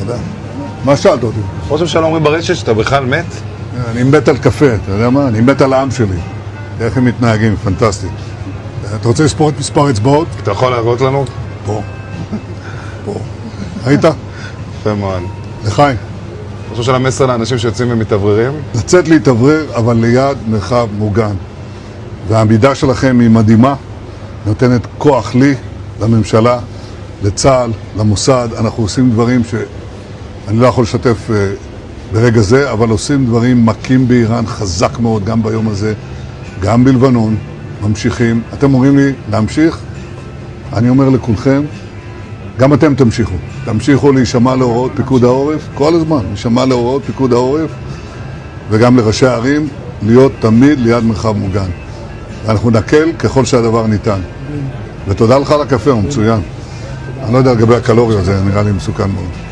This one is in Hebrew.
יודע. מה שאלת אותי? ראש הממשלה אומרים ברשת שאתה בכלל מת? אני מת על קפה, אתה יודע מה? אני מת על העם שלי. איך הם מתנהגים, פנטסטי. אתה רוצה לספור את מספר אצבעות? אתה יכול להראות לנו? פה. פה. ראית? יפה מאוד. לחיים. ראש הממשלה מסר לאנשים שיוצאים ומתאווררים? לצאת להתאוורר, אבל ליד מרחב מוגן. והעמידה שלכם היא מדהימה, נותנת כוח לי, לממשלה, לצה"ל, למוסד. אנחנו עושים דברים שאני לא יכול לשתף ברגע זה, אבל עושים דברים מכים באיראן חזק מאוד, גם ביום הזה, גם בלבנון, ממשיכים. אתם אומרים לי להמשיך? אני אומר לכולכם, גם אתם תמשיכו. תמשיכו להישמע להוראות פיקוד העורף, כל הזמן, להישמע להוראות פיקוד העורף, וגם לראשי הערים, להיות תמיד ליד מרחב מוגן. ואנחנו נקל ככל שהדבר ניתן. ותודה לך על הקפה, הוא מצוין. אני לא יודע לגבי הקלוריות, זה נראה לי מסוכן מאוד.